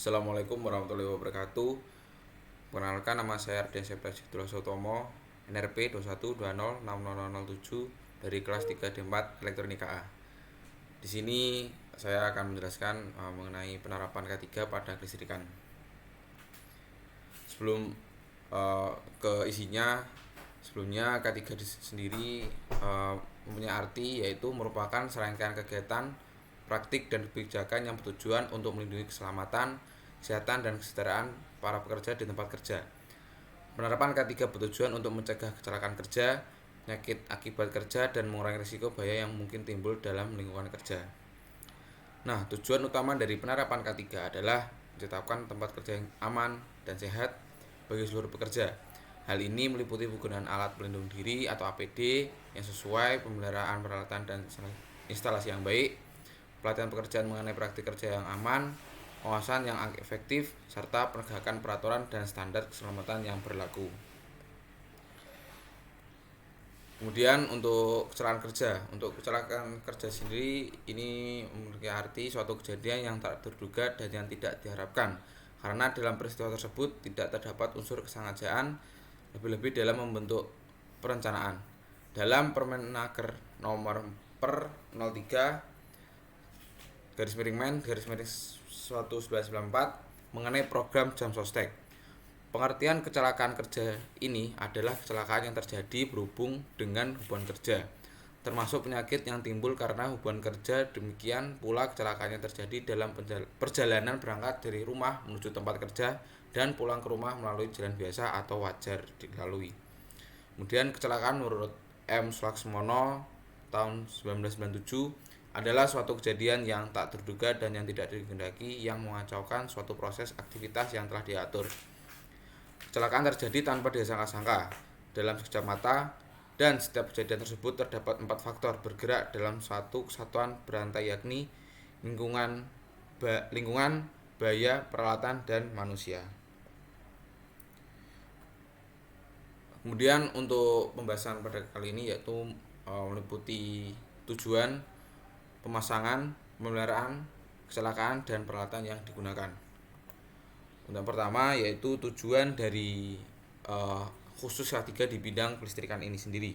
Assalamualaikum warahmatullahi wabarakatuh. Perkenalkan, nama saya Ardian Septa Sutomo, NRP 21206007 dari kelas 3D4 Elektronika A. Di sini saya akan menjelaskan mengenai penerapan K3 pada kelistrikan. Sebelum ke isinya, sebelumnya K3 sendiri mempunyai arti yaitu merupakan serangkaian kegiatan praktik dan kebijakan yang bertujuan untuk melindungi keselamatan, kesehatan, dan kesejahteraan para pekerja di tempat kerja. Penerapan K3 bertujuan untuk mencegah kecelakaan kerja, penyakit akibat kerja, dan mengurangi risiko bahaya yang mungkin timbul dalam lingkungan kerja. Nah, tujuan utama dari penerapan K3 adalah menciptakan tempat kerja yang aman dan sehat bagi seluruh pekerja. Hal ini meliputi penggunaan alat pelindung diri atau APD yang sesuai, pemeliharaan peralatan dan instalasi yang baik, pelatihan pekerjaan mengenai praktik kerja yang aman, pengawasan yang efektif, serta penegakan peraturan dan standar keselamatan yang berlaku. Kemudian untuk kecelakaan kerja sendiri ini memiliki arti suatu kejadian yang tak terduga dan yang tidak diharapkan, karena dalam peristiwa tersebut tidak terdapat unsur kesengajaan, lebih-lebih dalam membentuk perencanaan. Dalam Permenaker nomor per 03 Men 1994 mengenai program jam sostek. Pengertian kecelakaan kerja ini adalah kecelakaan yang terjadi berhubung dengan hubungan kerja, termasuk penyakit yang timbul karena hubungan kerja. Demikian pula kecelakaan yang terjadi dalam perjalanan berangkat dari rumah menuju tempat kerja dan pulang ke rumah melalui jalan biasa atau wajar dilalui. Kemudian kecelakaan menurut M. Sulaksmono tahun 1997 adalah suatu kejadian yang tak terduga dan yang tidak dikehendaki yang mengacaukan suatu proses aktivitas yang telah diatur. Kecelakaan terjadi tanpa disangka-sangka dalam sekejap mata, dan setiap kejadian tersebut terdapat 4 faktor bergerak dalam satu kesatuan berantai, yakni lingkungan, bahaya, peralatan, dan manusia. Kemudian untuk pembahasan pada kali ini yaitu meliputi tujuan, pemasangan, pemeliharaan, kecelakaan, dan peralatan yang digunakan. Untuk yang pertama yaitu tujuan dari khusus K3 di bidang kelistrikan ini sendiri.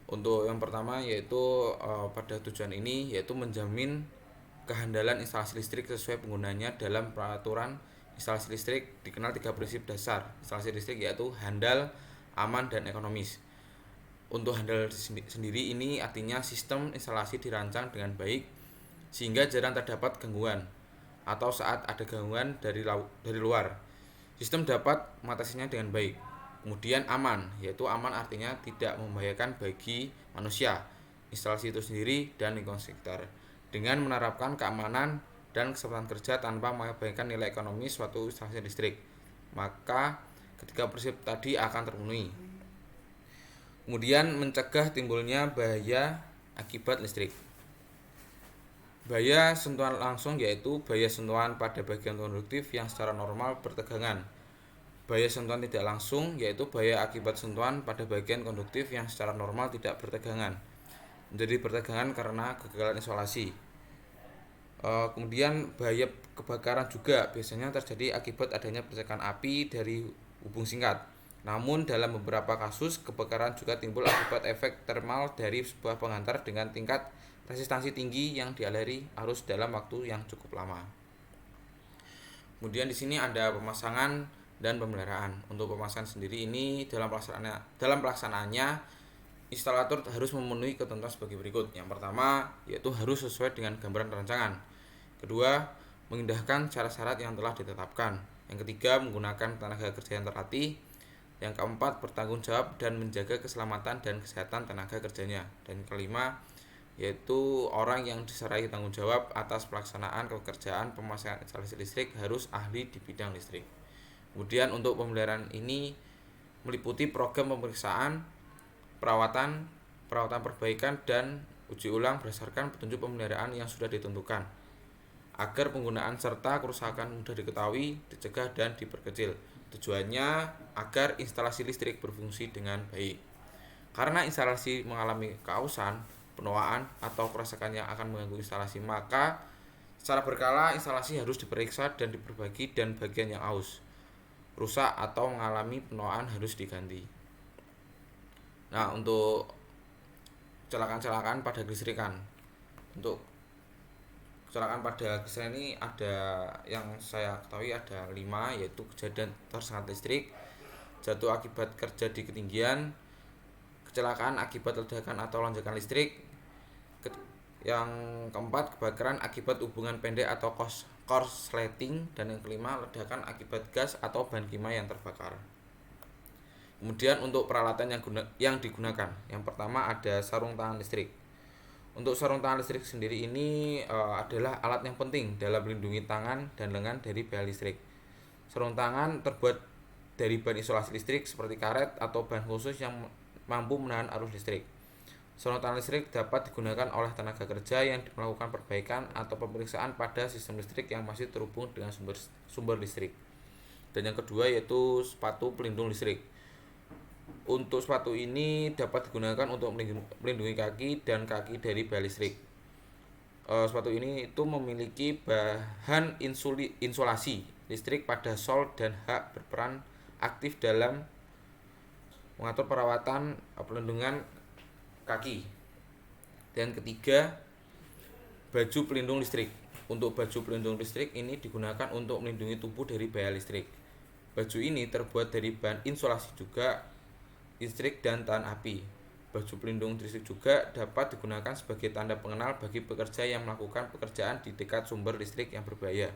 Untuk yang pertama yaitu pada tujuan ini yaitu menjamin kehandalan instalasi listrik sesuai penggunanya. Dalam peraturan instalasi listrik dikenal 3 prinsip dasar instalasi listrik, yaitu handal, aman, dan ekonomis. Untuk handal sendiri ini artinya sistem instalasi dirancang dengan baik sehingga jarang terdapat gangguan, atau saat ada gangguan dari luar, sistem dapat mengatasinya dengan baik. Kemudian aman, yaitu aman artinya tidak membahayakan bagi manusia, instalasi itu sendiri, dan lingkungan sekitar, dengan menerapkan keamanan dan kesempatan kerja tanpa membahayakan nilai ekonomis suatu instalasi listrik. Maka ketiga prinsip tadi akan terpenuhi. Kemudian mencegah timbulnya bahaya akibat listrik. Bahaya sentuhan langsung yaitu bahaya sentuhan pada bagian konduktif yang secara normal bertegangan. Bahaya sentuhan tidak langsung yaitu bahaya akibat sentuhan pada bagian konduktif yang secara normal tidak bertegangan menjadi bertegangan karena kegagalan isolasi. Kemudian bahaya kebakaran juga biasanya terjadi akibat adanya percikan api dari hubung singkat. Namun dalam beberapa kasus kebakaran juga timbul akibat efek termal dari sebuah penghantar dengan tingkat resistansi tinggi yang dialiri arus dalam waktu yang cukup lama. Kemudian di sini ada pemasangan dan pemeliharaan. Untuk pemasangan sendiri ini dalam pelaksanaannya instalator harus memenuhi ketentuan sebagai berikut. Yang pertama yaitu harus sesuai dengan gambaran rancangan. Kedua, mengindahkan syarat-syarat yang telah ditetapkan. Yang ketiga, menggunakan tenaga kerja yang terlatih. Yang keempat, bertanggung jawab dan menjaga keselamatan dan kesehatan tenaga kerjanya. Dan kelima yaitu orang yang disertai tanggung jawab atas pelaksanaan pekerjaan pemasangan instalasi listrik harus ahli di bidang listrik. Kemudian untuk pemeliharaan ini meliputi program pemeriksaan, perawatan perbaikan, dan uji ulang berdasarkan petunjuk pemeliharaan yang sudah ditentukan, agar penggunaan serta kerusakan mudah diketahui, dicegah, dan diperkecil. Tujuannya agar instalasi listrik berfungsi dengan baik. Karena instalasi mengalami keausan, penuaan, atau kerusakan yang akan mengganggu instalasi, maka Secara berkala instalasi harus diperiksa dan diperbaiki dan bagian yang aus, rusak atau mengalami penuaan harus diganti. Nah, untuk kecelakaan-kecelakaan pada kelistrikan. Untuk kecelakaan pada kelistrikan ini ada yang saya ketahui ada 5, yaitu kejadian tersengat listrik, jatuh akibat kerja di ketinggian, kecelakaan akibat ledakan atau lonjakan listrik, yang keempat kebakaran akibat hubungan pendek atau korsleting, dan yang kelima ledakan akibat gas atau bahan kimia yang terbakar. Kemudian untuk peralatan yang digunakan, yang pertama ada sarung tangan listrik. Untuk sarung tangan listrik sendiri ini adalah alat yang penting dalam melindungi tangan dan lengan dari bahaya listrik. Sarung tangan terbuat dari bahan isolasi listrik seperti karet atau bahan khusus yang mampu menahan arus listrik. Sarung tangan listrik dapat digunakan oleh tenaga kerja yang melakukan perbaikan atau pemeriksaan pada sistem listrik yang masih terhubung dengan sumber listrik. Dan yang kedua yaitu sepatu pelindung listrik. Untuk sepatu ini dapat digunakan untuk melindungi kaki dan kaki dari bahaya listrik. Sepatu ini itu memiliki bahan insulasi listrik pada sol dan hak berperan aktif dalam mengatur perawatan pelindungan kaki. Dan ketiga, baju pelindung listrik. Untuk baju pelindung listrik ini digunakan untuk melindungi tubuh dari bahaya listrik. Baju ini terbuat dari bahan insulasi juga listrik dan tahan api. Baju pelindung listrik juga dapat digunakan sebagai tanda pengenal bagi pekerja yang melakukan pekerjaan di dekat sumber listrik yang berbahaya.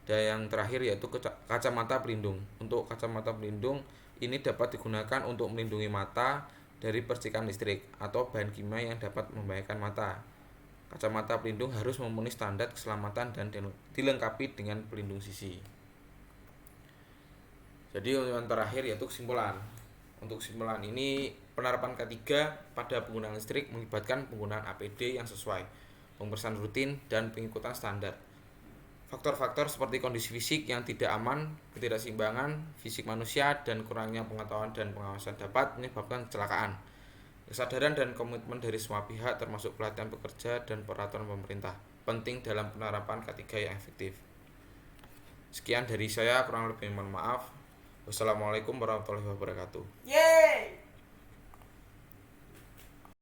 Dan yang terakhir yaitu kacamata pelindung. Untuk kacamata pelindung ini dapat digunakan untuk melindungi mata dari percikan listrik atau bahan kimia yang dapat membahayakan mata. Kacamata pelindung harus memenuhi standar keselamatan dan dilengkapi dengan pelindung sisi. Jadi yang terakhir yaitu kesimpulan. Untuk kesimpulan ini, penerapan ketiga pada penggunaan listrik melibatkan penggunaan APD yang sesuai, pemeriksaan rutin, dan pengikutan standar. Faktor-faktor seperti kondisi fisik yang tidak aman, ketidakseimbangan fisik manusia, dan kurangnya pengetahuan dan pengawasan dapat menyebabkan kecelakaan. Kesadaran dan komitmen dari semua pihak termasuk pelatihan pekerja dan peraturan pemerintah penting dalam penerapan ketiga yang efektif. Sekian dari saya, kurang lebih mohon maaf. Wassalamualaikum warahmatullahi wabarakatuh. Yeay.